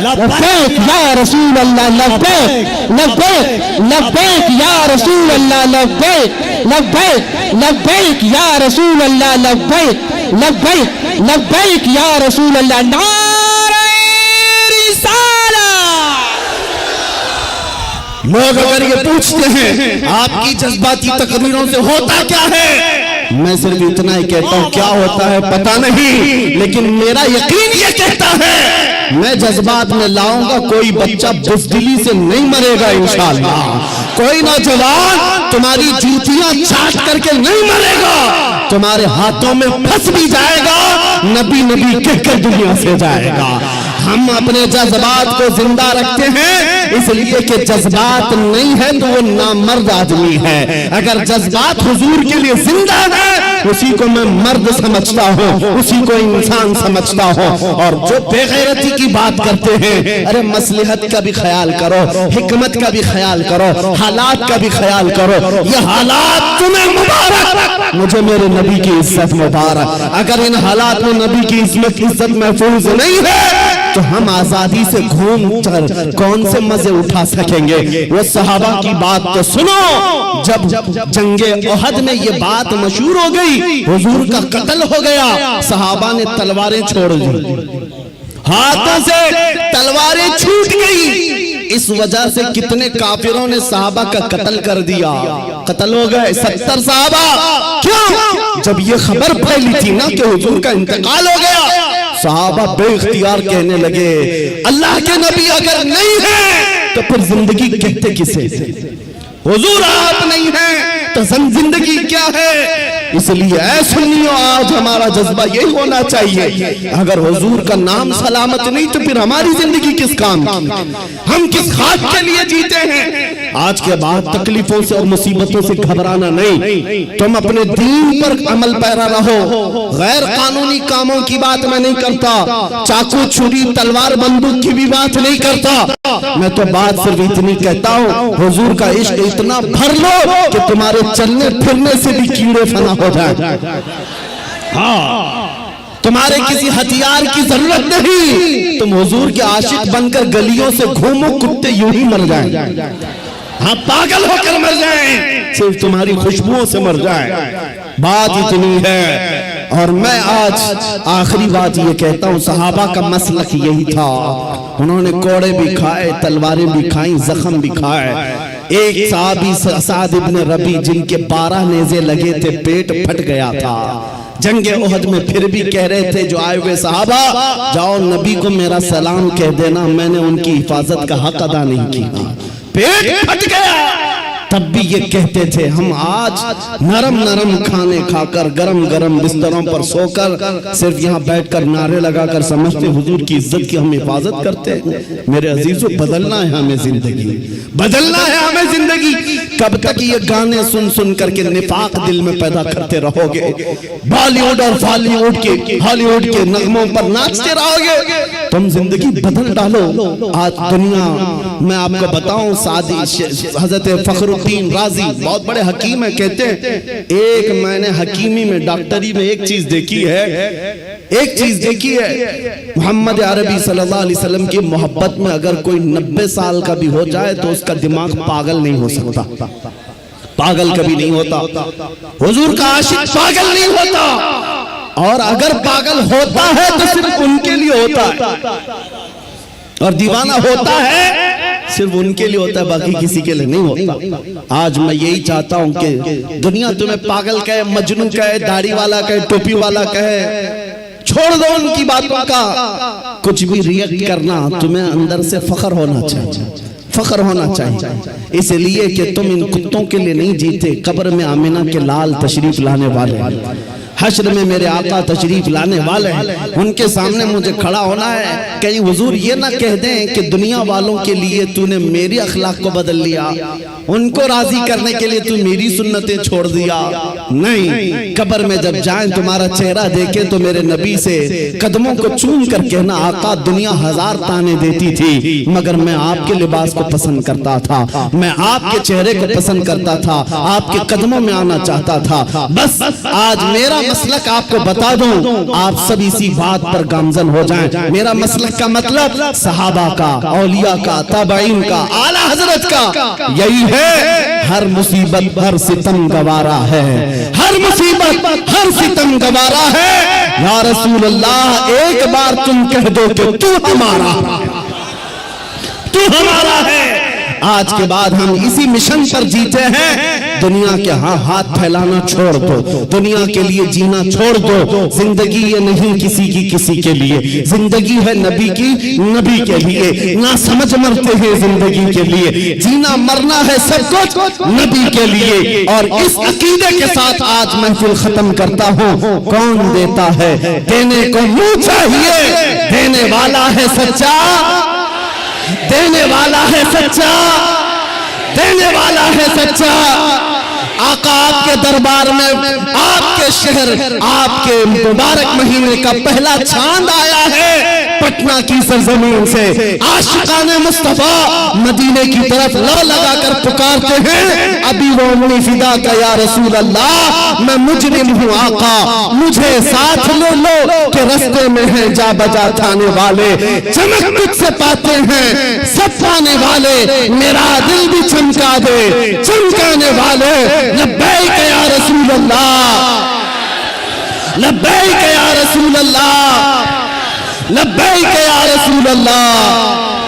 لبیک یا رسول اللہ لبیک لبیک لبیک یا رسول اللہ لبیک لبیک لبیک یا رسول اللہ لبیک لبیک لبیک یا رسول اللہ نعرہ رسالہ. لوگ اگر یہ پوچھتے ہیں آپ کی جذباتی تقریروں سے ہوتا کیا ہے، میں صرف اتنا ہی کہتا ہوں کیا ہوتا ہے پتہ نہیں، لیکن میرا یقین یہ کہتا ہے میں جذبات میں لاؤں گا. کوئی بچہ بزدلی سے نہیں مرے گا انشاءاللہ، کوئی نوجوان تمہاری جوتیاں چاٹ کر کے نہیں مرے گا، تمہارے ہاتھوں میں پھنس بھی جائے گا، نبی نبی کہہ کر دنیا سے جائے گا. ہم اپنے جذبات کو زندہ رکھتے ہیں اس لیے کہ جذبات نہیں ہے تو وہ نامرد آدمی ہے. اگر جذبات حضور کے لیے زندہ ہے اسی کو میں مرد سمجھتا ہوں، اسی کو انسان سمجھتا ہوں. اور جو بے غیرتی کی بات کرتے ہیں، ارے مصلحت کا بھی خیال کرو، حکمت کا بھی خیال کرو، حالات کا بھی خیال کرو. یہ حالات تمہیں مبارک، مجھے میرے نبی کی عزت مبارک. اگر ان حالات میں نبی کی عزت محفوظ نہیں ہے تو ہم آزادی سے گھوم کر کون سے مزے اٹھا سکیں گے. وہ صحابہ کی بات تو سنو، جب جنگ احد میں یہ بات مشہور ہو گئی، حضور کا قتل ہو گیا، صحابہ نے تلواریں چھوڑ دی، ہاتھوں سے تلواریں چھوٹ گئی. اس وجہ سے کتنے کافروں نے صحابہ کا قتل کر دیا، قتل ہو گئے 70 صحابہ. کیوں؟ جب یہ خبر پھیلی تھی نا کہ حضور کا انتقال ہو گیا، صحابہ بے اختیار کہنے لگے اللہ کے نبی اگر نہیں ہیں تو پھر زندگی کہتے کسے؟ حضور آپ نہیں ہیں تو زندگی کیا ہے؟ اس لیے اے سنیو آج ہمارا جذبہ یہی ہونا چاہیے، اگر حضور کا نام سلامت نہیں تو پھر ہماری زندگی کس کام کی؟ ہم کس خاک کے لیے جیتے ہیں؟ آج کے بعد تکلیفوں سے اور مصیبتوں سے گھبرانا نہیں، تم اپنے دین پر عمل پیرا رہو. غیر قانونی کاموں کی بات میں نہیں کرتا، چاقو چھری تلوار بندوق کی بھی بات نہیں کرتا. میں تو بات صرف اتنی کہتا ہوں حضور کا عشق اتنا بھر لو کہ تمہارے چلنے پھرنے سے بھی کیڑے فنا ہو جائے. ہاں تمہارے کسی ہتھیار کی ضرورت نہیں، تم حضور کے عاشق بن کر گلیوں سے گھومو، کتے یوں ہی مر جائیں، ہاں پاگل ہو کر مر جائیں، صرف تمہاری خوشبوؤں سے مر جائیں. بات اتنی ہے. اور میں آج آخری بات یہ کہتا ہوں صحابہ کا مسلک یہی تھا، انہوں نے کوڑے بھی کھائے، تلواریں بھی کھائیں، زخم بھی کھائے. ایک صحابی سعد ابن ربی جن کے 12 نیزے لگے تھے، پیٹ پھٹ گیا تھا جنگ احد میں، پھر بھی کہہ رہے تھے جو آئے ہوئے صحابہ جاؤ نبی کو میرا سلام کہہ دینا، میں نے ان کی حفاظت کا حق ادا نہیں کیا. پیٹ پھٹ گیا تب بھی یہ کہتے تھے ہم آج نرم نرم کھانے کھا کر گرم گرم بستروں پر سو کر صرف یہاں بیٹھ کر نعرے لگا کر سمجھتے حضور کی عزت کی ہم حفاظت کرتے ہیں. میرے عزیزو بدلنا ہے ہمیں زندگی، بدلنا ہے ہمیں زندگی. کب تک یہ گانے سن سن کر کے نفاق دل میں پیدا کرتے رہو گے، بالی ووڈ اور ہالی ووڈ کے نغموں پر ناچتے رہو گے؟ تم زندگی بدل ڈالو. آج دنیا میں آپ کو بتاؤں حضرت فخر الدین رازی بہت بڑے حکیم ہیں، کہتے ہیں ایک میں نے حکیمی میں ڈاکٹری میں ایک چیز دیکھی ہے محمد عربی صلی اللہ علیہ وسلم کی محبت میں اگر کوئی 90 سال کا بھی ہو جائے تو اس کا دماغ پاگل نہیں ہو سکتا، پاگل کبھی نہیں ہوتا. حضور کا عاشق پاگل نہیں ہوتا، اور اگر پاگل ہوتا ہے تو صرف ان کے لیے ہوتا ہے، اور دیوانہ ہوتا ہے صرف ان کے لیے ہوتا ہے، باقی کسی کے لیے نہیں ہوتا. آج میں یہی چاہتا ہوں کہ دنیا تمہیں پاگل کہے، مجنون کہے، داڑھی والا کہے، ٹوپی والا کہے، چھوڑ دو ان کی باتوں کا. کچھ بھی ریئیکٹ کرنا، تمہیں اندر سے فخر ہونا چاہیے، فخر ہونا چاہیے، اس لیے کہ تم ان کتوں کے لیے نہیں جیتے. قبر میں آمنہ کے لال تشریف لانے والے ہیں، حشر میں میرے آقا تشریف لانے والے ہیں، ان کے سامنے مجھے کھڑا ہونا ہے. کہیں حضور یہ نہ کہہ دیں کہ دنیا والوں کے لیے تو نے میری اخلاق کو بدل لیا، ان کو راضی کرنے کے لیے تو میری سنتیں چھوڑ دیا. نہیں، قبر میں جب جائیں تمہارا چہرہ دیکھیں تو میرے نبی سے قدموں کو چوم کر کہنا آقا دنیا 1000 تانے دیتی تھی مگر میں آپ کے لباس کو پسند کرتا تھا، میں آپ کے چہرے کو پسند کرتا تھا، آپ کے قدموں میں آنا چاہتا تھا. بس آج میرا مسلک آپ کو بتا دوں، آپ سب اسی بات پر گامزن ہو جائیں۔ میرا مسلک کا مطلب صحابہ کا، اولیاء کا، تابعین کا، اعلیٰ حضرت کا یہی ہے، ہر مصیبت ہر ستم گوارا ہے، ہر مصیبت ہر ستم گوارا ہے۔ یا رسول اللہ ایک بار تم کہہ دو کہ تو ہمارا ہے۔ آج کے بعد ہم اسی مشن پر جیتے ہیں۔ دنیا کے ہاتھ پھیلانا چھوڑ دو، دنیا کے لیے جینا چھوڑ دو۔ زندگی یہ نہیں کسی کی کسی کے لیے، زندگی ہے نبی کی نبی کے لیے۔ نہ سمجھ مرتے ہیں زندگی کے لیے، جینا مرنا ہے سب کچھ نبی کے لیے۔ اور اس عقیدے کے ساتھ آج محفل ختم کرتا ہوں۔ کون دیتا ہے؟ دینے کو منہ چاہیے، دینے والا ہے سچا، دینے والا ہے سچا، دینے والا ہے سچا۔ آقا آپ کے دربار میں، آپ کے شہر، آپ کے مبارک مہینے کا پہلا چاند آیا ہے پٹنہ کی سرزمین سے۔ عاشقان مصطفیٰ مدینے کی طرف لو لگا کر پکارتے ہیں، ابھی وہ امنی فدا کا یا رسول اللہ، میں مجرم ہوں آقا، مجھے ساتھ لے لو کہ رستے میں ہیں جا بجا تھانے والے، چمک تجھ سے پاتے ہیں سب پانے والے، میرا دل بھی چمکا دے چمکانے والے۔ لبیک یا رسول اللہ، لبیک یا رسول اللہ، لبیک یا رسول اللہ۔